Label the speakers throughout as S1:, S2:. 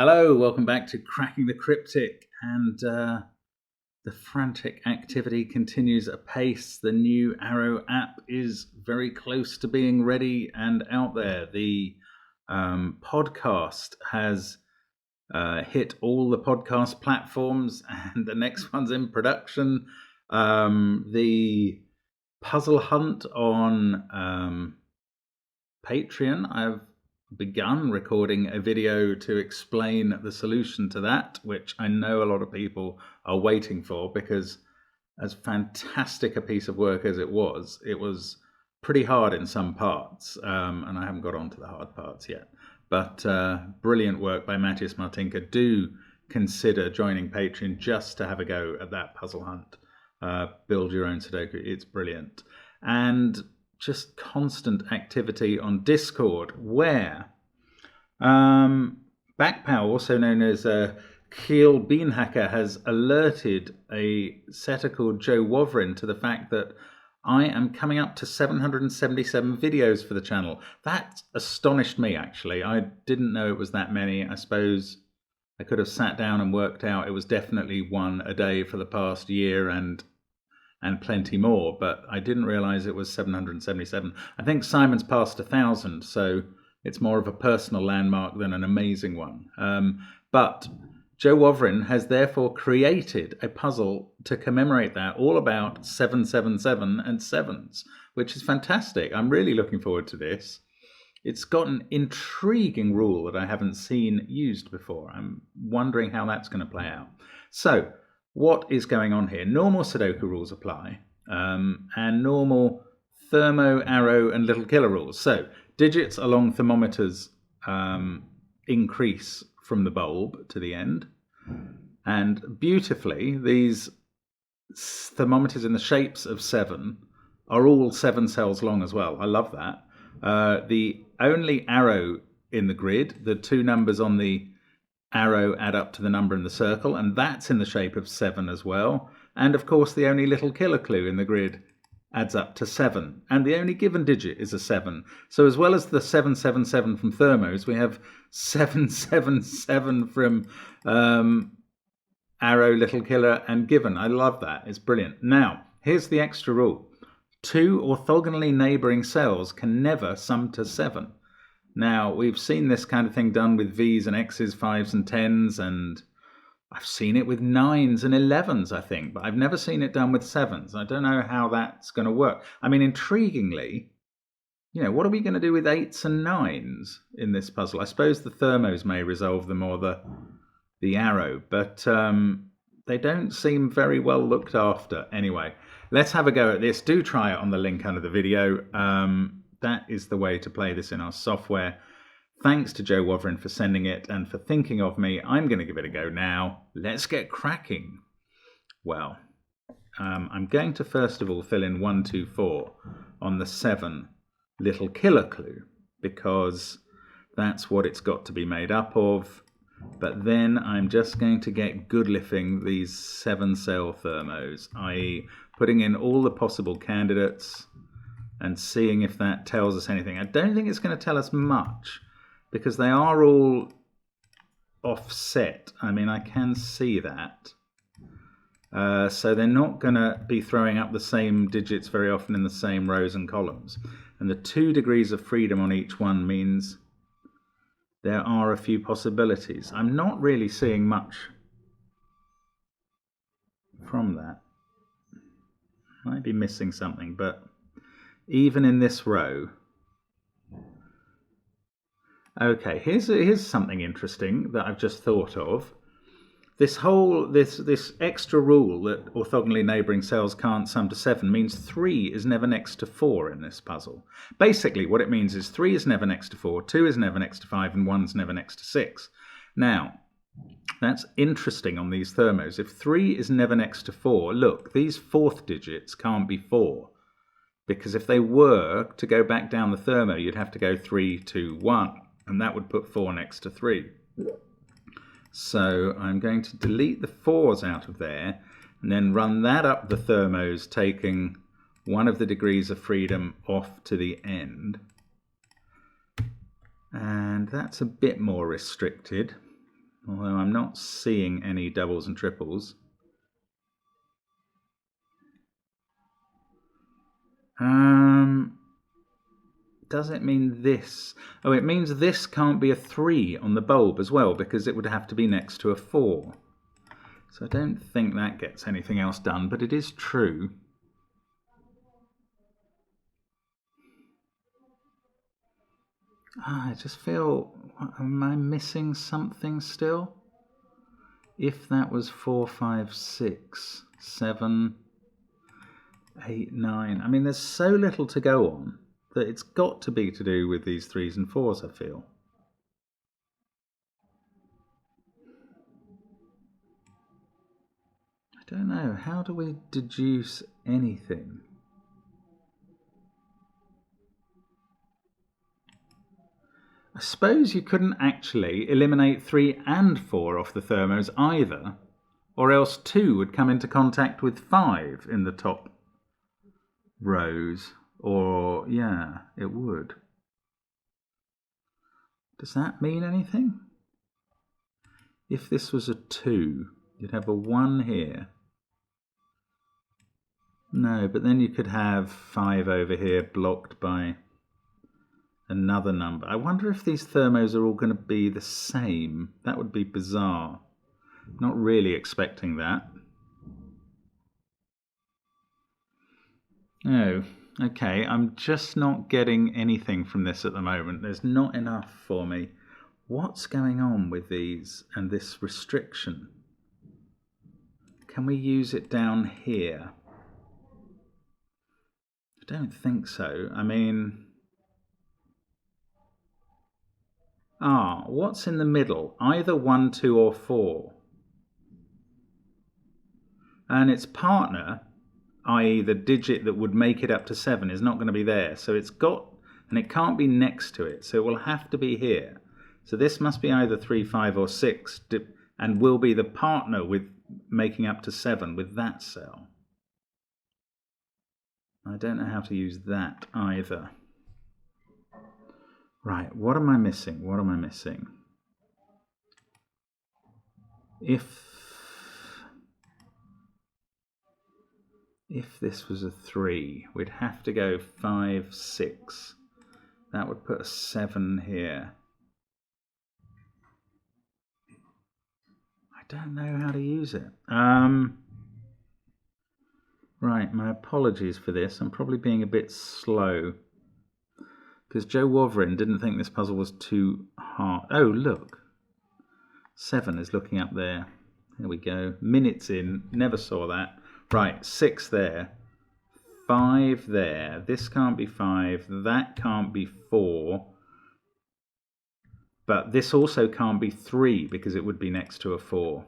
S1: Hello, welcome back to Cracking the Cryptic, and the frantic activity continues apace. The new Arrow app is very close to being ready and out there. The podcast has hit all the podcast platforms, and the next one's in production. The puzzle hunt on Patreon, I've begun recording a video to explain the solution to that, which I know a lot of people are waiting for, because as fantastic a piece of work as it was pretty hard in some parts, and I haven't got on to the hard parts yet. But brilliant work by Matthias Martinka. Do consider joining Patreon just to have a go at that puzzle hunt. Build your own Sudoku. It's brilliant. And just constant activity on Discord, where Backpow, also known as Keel Beanhacker, has alerted a setter called Joe Wavrin to the fact that I am coming up to 777 videos for the channel. That astonished me, actually. I didn't know it was that many. I suppose I could have sat down and worked out it was definitely one a day for the past year and plenty more, but I didn't realize it was 777. I think Simon's passed 1,000, so it's more of a personal landmark than an amazing one. But Joe Wavrin has therefore created a puzzle to commemorate that, all about 777 and sevens, which is fantastic. I'm really looking forward to this. It's got an intriguing rule that I haven't seen used before. I'm wondering how that's going to play out. So, what is going on here? Normal Sudoku rules apply, and normal thermo, arrow, and little killer rules. So digits along thermometers increase from the bulb to the end. And beautifully, these thermometers in the shapes of 7 are all 7 cells long as well. I love that. The only arrow in the grid, the 2 numbers on the arrow add up to the number in the circle, and that's in the shape of 7 as well. And of course, the only little killer clue in the grid adds up to 7, and the only given digit is a 7. So as well as the 777 from thermos, we have 777 from arrow, little killer, and given. I love that. It's brilliant. Now, here's the extra rule. 2 orthogonally neighbouring cells can never sum to 7. Now, we've seen this kind of thing done with V's and X's, 5s and 10s, and I've seen it with 9s and 11s, I think, but I've never seen it done with 7s. I don't know how that's going to work. I mean, intriguingly, what are we going to do with 8s and 9s in this puzzle? I suppose the thermos may resolve them, or the arrow, but they don't seem very well looked after. Anyway, let's have a go at this. Do try it on the link under the video. That is the way to play this in our software. Thanks to Joe Wavrin for sending it and for thinking of me. I'm going to give it a go now. Let's get cracking. Well, I'm going to first of all fill in 1, 2, 4 on the 7 little killer clue, because that's what it's got to be made up of. But then I'm just going to get Goodliffing these 7-cell thermos, i.e. putting in all the possible candidates and seeing if that tells us anything. I don't think it's going to tell us much, because they are all offset. I mean, I can see that. So they're not going to be throwing up the same digits very often in the same rows and columns. And the 2 degrees of freedom on each one means there are a few possibilities. I'm not really seeing much from that. Might be missing something, but even in this row. Okay, here's something interesting that I've just thought of. This extra rule that orthogonally neighbouring cells can't sum to 7 means 3 is never next to 4 in this puzzle. Basically, what it means is 3 is never next to 4, 2 is never next to 5, and 1's never next to 6. Now, that's interesting on these thermos. If 3 is never next to 4, look, these 4th digits can't be 4. Because if they were to go back down the thermo, you'd have to go 3, 2, 1, and that would put 4 next to 3. So I'm going to delete the 4s out of there, and then run that up the thermos, taking one of the degrees of freedom off to the end. And that's a bit more restricted. although I'm not seeing any doubles and triples. Does it mean this? Oh, it means this can't be a 3 on the bulb as well, because it would have to be next to a 4. So I don't think that gets anything else done, but it is true. I just feel, am I missing something still? If that was 4, 5, 6, 7, 8, 9. I mean, there's so little to go on that it's got to be to do with these 3s and 4s, I feel. I don't know. How do we deduce anything? I suppose you couldn't actually eliminate 3 and 4 off the thermos either, or else 2 would come into contact with 5 in the top rows, or yeah, it would. Does that mean anything? If this was a 2, you'd have a 1 here. No, but then you could have 5 over here blocked by another number. I wonder if these thermos are all going to be the same. That would be bizarre. Not really expecting that. Oh, okay. I'm just not getting anything from this at the moment. There's not enough for me. What's going on with these and this restriction? Can we use it down here? I don't think so. I mean... what's in the middle? Either 1, 2 or 4. And its partner, i.e. the digit that would make it up to 7, is not going to be there. So it's got, and it can't be next to it. So it will have to be here. So this must be either 3, 5 or 6 and will be the partner with making up to 7 with that cell. I don't know how to use that either. Right, what am I missing? What am I missing? If this was a 3, we'd have to go 5, 6. That would put a 7 here. I don't know how to use it. Right, my apologies for this. I'm probably being a bit slow. Because Joe Wavrin didn't think this puzzle was too hard. Oh, look. 7 is looking up there. There we go. Minutes in. Never saw that. Right, 6 there. 5 there. This can't be 5. That can't be 4. But this also can't be 3 because it would be next to a 4.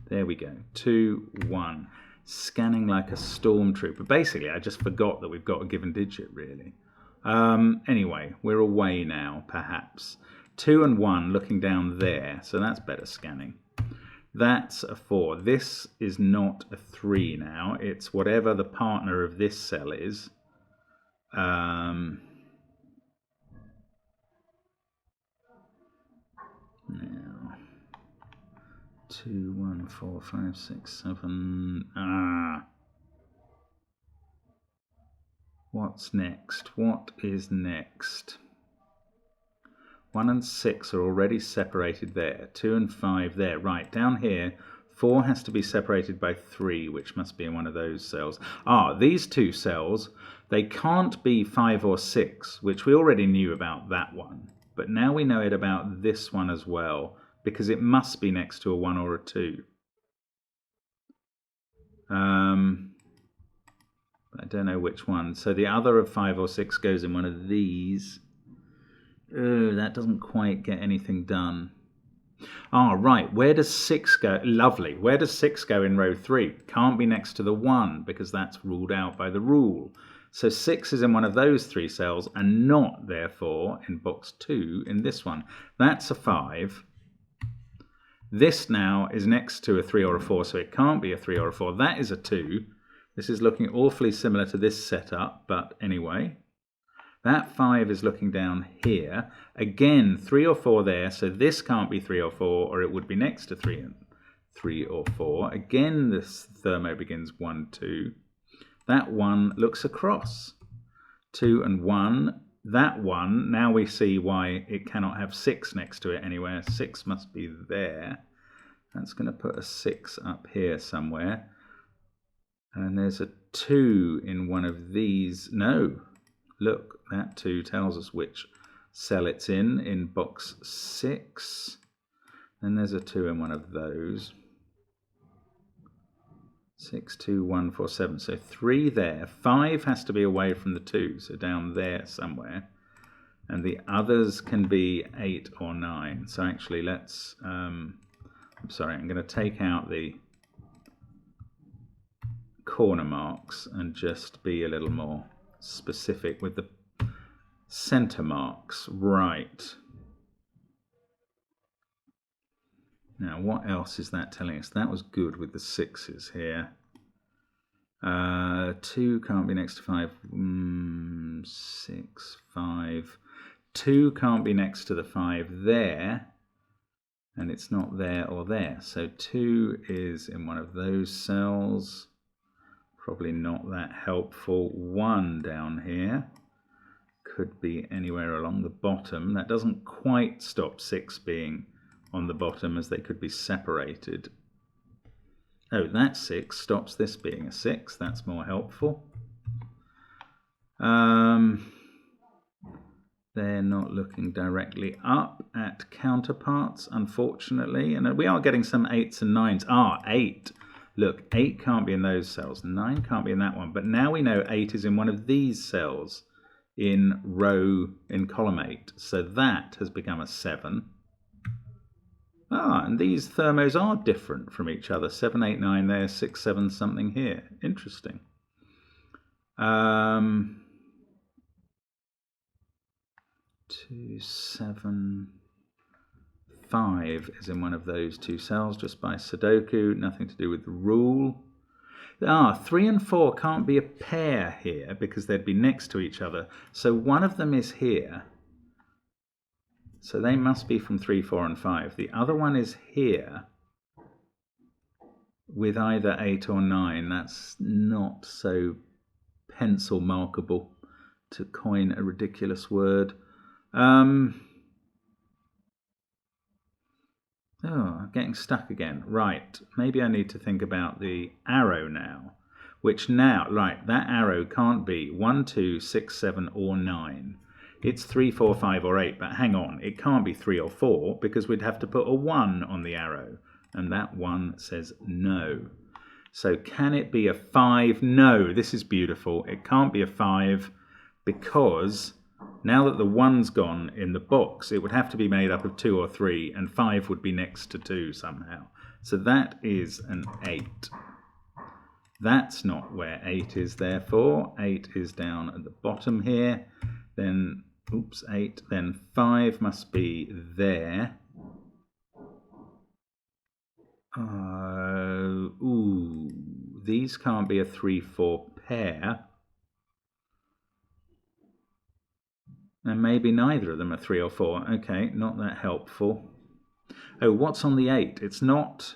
S1: There we go. 2, 1. Scanning like a stormtrooper. Basically, I just forgot that we've got a given digit, really. Anyway, we're away now, perhaps. 2 and 1 looking down there, so that's better scanning. That's a 4. This is not a 3 now. It's whatever the partner of this cell is. Now, 2, 1, 4, 5, 6, 7. What's next? What is next? 1 and 6 are already separated there. 2 and 5 there. Right, down here, 4 has to be separated by 3, which must be in one of those cells. These two cells, they can't be 5 or 6, which we already knew about that one. But now we know it about this one as well, because it must be next to a 1 or a 2. I don't know which one. So the other of 5 or 6 goes in one of these. That doesn't quite get anything done. Right. Where does 6 go? Lovely. Where does 6 go in row 3? Can't be next to the 1 because that's ruled out by the rule. So 6 is in one of those 3 cells and not, therefore, in box 2 in this one. That's a 5. This now is next to a 3 or a 4, so it can't be a 3 or a 4. That is a 2. This is looking awfully similar to this setup, but anyway. That 5 is looking down here. Again, 3 or 4 there, so this can't be 3 or 4, or it would be next to 3 or 4. Again, this thermo begins 1, 2. That 1 looks across. 2 and 1. That 1, now we see why it cannot have 6 next to it anywhere. 6 must be there. That's going to put a 6 up here somewhere. And there's a 2 in one of these. No. Look, that 2 tells us which cell it's in box 6. Then there's a 2 in one of those. 6, 2, 1, 4, 7. So 3 there. 5 has to be away from the 2, so down there somewhere. And the others can be 8 or 9. So actually let's, I'm sorry, I'm going to take out the corner marks and just be a little more specific with the center marks. Right. Now, what else is that telling us? That was good with the 6s here. 2 can't be next to 5. 6, 5. 2 can't be next to the 5 there. And it's not there or there. So 2 is in one of those cells. Probably not that helpful. 1 down here. Could be anywhere along the bottom. That doesn't quite stop 6 being on the bottom, as they could be separated. Oh, that 6 stops this being a 6. That's more helpful. They're not looking directly up at counterparts, unfortunately. And we are getting some 8s and 9s. 8. Look, 8 can't be in those cells. 9 can't be in that one. But now we know 8 is in one of these cells in column 8. So that has become a 7. And these thermos are different from each other. 7, 8, 9 there, 6, 7 something here. Interesting. 2, 7, 5 is in one of those 2 cells just by Sudoku. Nothing to do with the rule. 3 and 4 can't be a pair here because they'd be next to each other. So one of them is here. So they must be from 3, 4, and 5. The other one is here with either 8 or 9. That's not so pencil markable, to coin a ridiculous word. I'm getting stuck again. Right, maybe I need to think about the arrow now. Which now, right, that arrow can't be 1, 2, 6, 7, or 9. It's 3, 4, 5, or 8, but hang on, it can't be 3 or 4 because we'd have to put a 1 on the arrow, and that 1 says no. So can it be a 5? No, this is beautiful. It can't be a 5 because now that the 1's gone in the box, it would have to be made up of 2 or 3, and 5 would be next to 2 somehow. So that is an 8. That's not where 8 is, therefore. 8 is down at the bottom here. Then 8, then 5 must be there. These can't be a 3, 4 pair. And maybe neither of them are 3 or 4. Okay, not that helpful. What's on the 8? It's not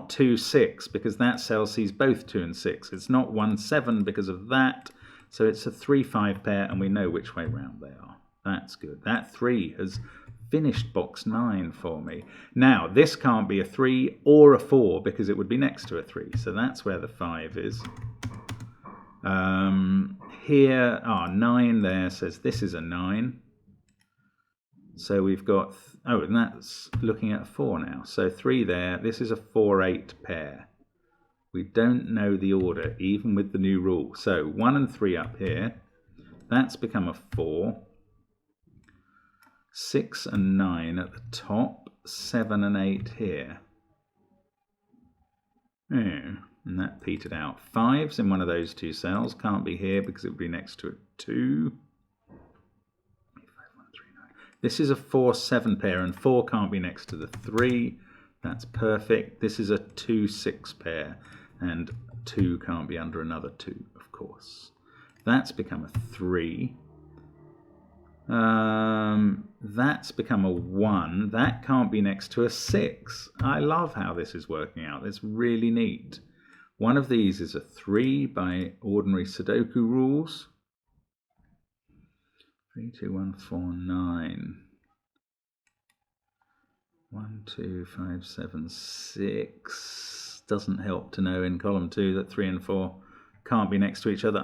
S1: 2, 6 because that cell sees both 2 and 6. It's not 1, 7 because of that. So it's a 3, 5 pair, and we know which way round they are. That's good. That 3 has finished box 9 for me. Now, this can't be a 3 or a 4 because it would be next to a 3. So that's where the 5 is. Here, 9 there says this is a 9. So we've got, and that's looking at a 4 now. So 3 there, this is a 4, 8 pair. We don't know the order, even with the new rule. So 1 and 3 up here. That's become a 4. 6 and 9 at the top. 7 and 8 here. And that petered out. 5's in one of those 2 cells. Can't be here because it would be next to a 2. 5, 1, 3, 9. This is a 4, 7 pair, and 4 can't be next to the 3. That's perfect. This is a 2, 6 pair. And 2 can't be under another 2, of course. That's become a 3. That's become a 1. That can't be next to a 6. I love how this is working out. It's really neat. One of these is a 3 by ordinary Sudoku rules. 3, 2, 1, 4, 9. 1, 2, 5, 7, 6. Doesn't help to know in column 2 that 3 and 4 can't be next to each other.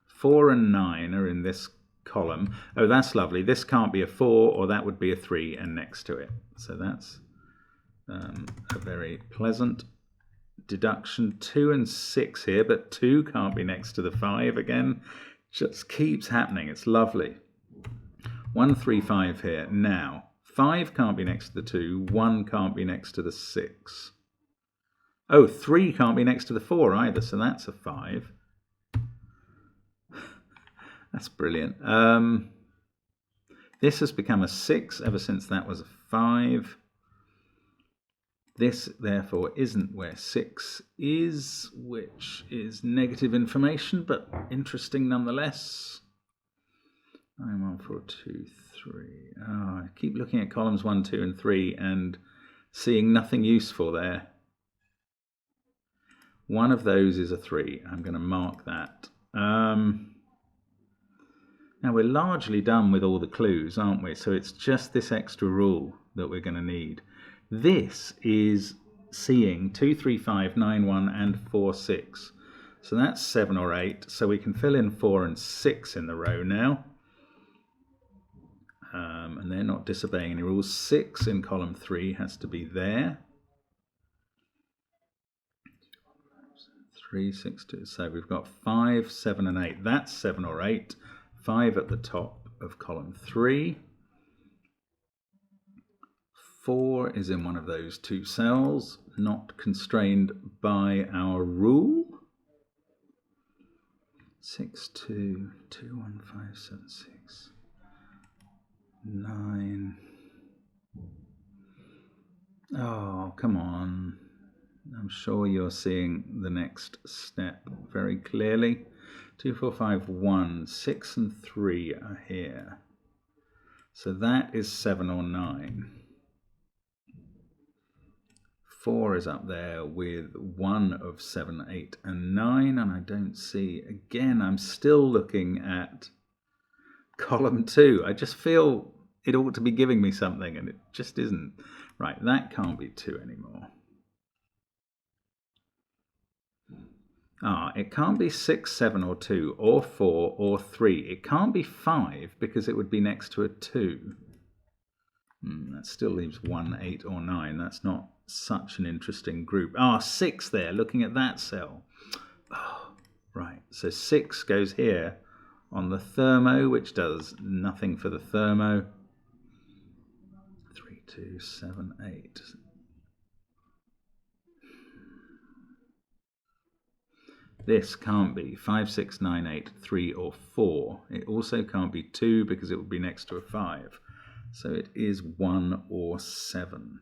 S1: 4 and 9 are in this column. Oh, that's lovely. This can't be a 4, or that would be a 3 and next to it. So that's a very pleasant deduction. 2 and 6 here, but 2 can't be next to the 5 again. Just keeps happening. It's lovely. 1, 3, 5 here. Now, 5 can't be next to the 2. 1 can't be next to the 6. Oh, 3 can't be next to the 4 either, so that's a 5. That's brilliant. This has become a 6 ever since that was a 5. This, therefore, isn't where 6 is, which is negative information, but interesting nonetheless. 9, 1, 4, 2, 3. I keep looking at columns 1, 2, and 3 and seeing nothing useful there. One of those is a 3. I'm going to mark that. Now, we're largely done with all the clues, aren't we? So it's just this extra rule that we're going to need. This is seeing 2, 3, 5, 9, 1, and 4, 6. So that's 7 or 8. So we can fill in 4 and 6 in the row now. And they're not disobeying any rules. 6 in column 3 has to be there. 3, 6, 2. So we've got 5, 7, and 8. That's 7 or 8. 5 at the top of column 3. 4 is in one of those 2 cells, not constrained by our rule. 6, 2, 2, 1, 5, 7, 6, 9. Oh, come on. I'm sure you're seeing the next step very clearly. 2, 4, 5, 1, 6 and 3 are here. So that is 7 or 9. 4 is up there with 1 of 7, 8 and 9, and I don't see, again, I'm still looking at column 2. I just feel it ought to be giving me something, and it just isn't. Right, that can't be 2 anymore. It can't be 6, 7 or 2, or 4 or 3. It can't be 5 because it would be next to a 2. That still leaves 1, 8 or 9. That's not such an interesting group. 6 there, looking at that cell. Right, so 6 goes here on the thermo, which does nothing for the thermo. 3, 2, 7, 8. This can't be 5, 6, 9, 8, 3 or 4. It also can't be 2 because it would be next to a 5. So it is 1 or 7.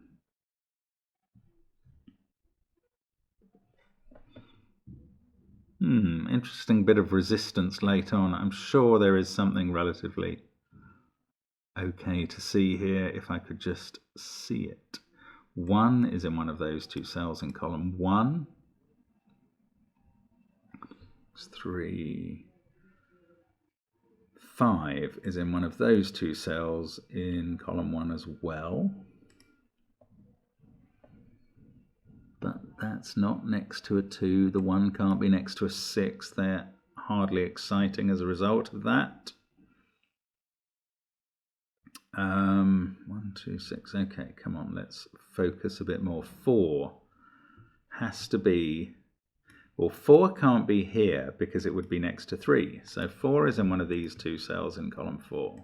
S1: Interesting bit of resistance later on. I'm sure there is something relatively okay to see here if I could just see it. 1 is in one of those 2 cells in column 1. 3. 5 is in one of those 2 cells in column 1 as well. But that's not next to a 2. The 1 can't be next to a 6. They're hardly exciting as a result of that. 1, 2, 6. Okay, come on, let's focus a bit more. 4 has to be... Well, 4 can't be here because it would be next to 3. So 4 is in one of these 2 cells in column 4.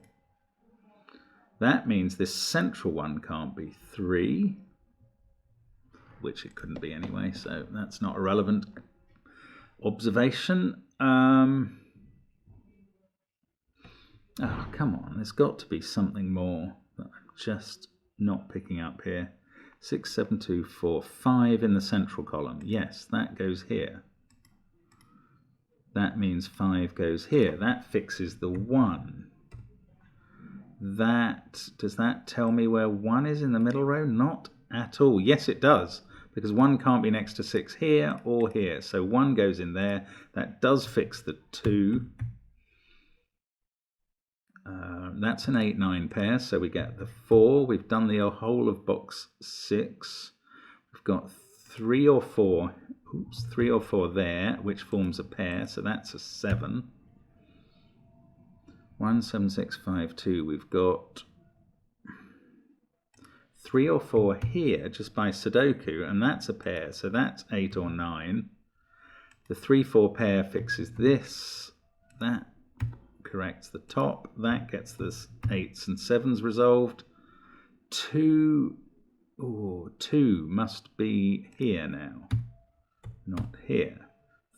S1: That means this central one can't be 3, which it couldn't be anyway, so that's not a relevant observation. Come on, there's got to be something more that I'm just not picking up here. 6, 7, 2, 4, 5 in the central column. Yes, that goes here. That means 5 goes here. That fixes the 1. Does that tell me where 1 is in the middle row? Not at all. Yes, it does, because 1 can't be next to 6 here or here. So 1 goes in there. That does fix the 2. That's an 8-9 pair, so we get the 4. We've done the whole of box 6. We've got 3 or 4 there, which forms a pair, so that's a 7. 1, 7, 6, 5, 2. We've got 3 or 4 here just by Sudoku, and that's a pair, so that's 8 or 9. The 3-4 pair fixes this. That corrects the top. That gets the 8s and 7s resolved. 2 must be here now, not here.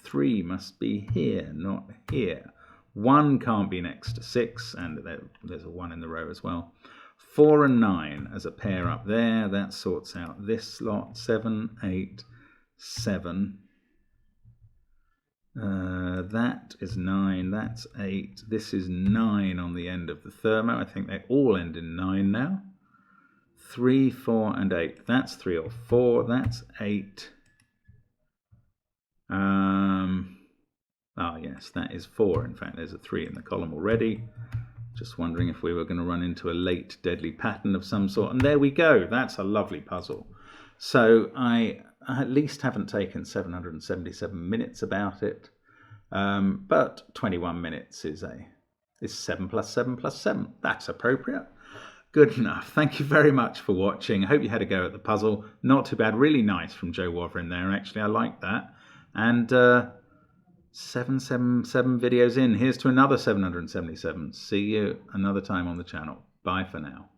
S1: 3 must be here, not here. 1 can't be next to 6, and there's a 1 in the row as well. 4 and 9 as a pair up there. That sorts out this lot. 7, 8, 7. That is 9, that's 8. This is 9 on the end of the thermo. I think they all end in 9 now. 3, 4, and 8. That's 3 or 4. That's 8. Yes, that is 4. In fact, there's a 3 in the column already. Just wondering if we were going to run into a late deadly pattern of some sort. And there we go. That's a lovely puzzle. So I at least haven't taken 777 minutes about it. But 21 minutes is 7 plus 7 plus 7. That's appropriate. Good enough. Thank you very much for watching. I hope you had a go at the puzzle. Not too bad. Really nice from Joe Wavrin there, actually. I like that. And 777 videos in. Here's to another 777. See you another time on the channel. Bye for now.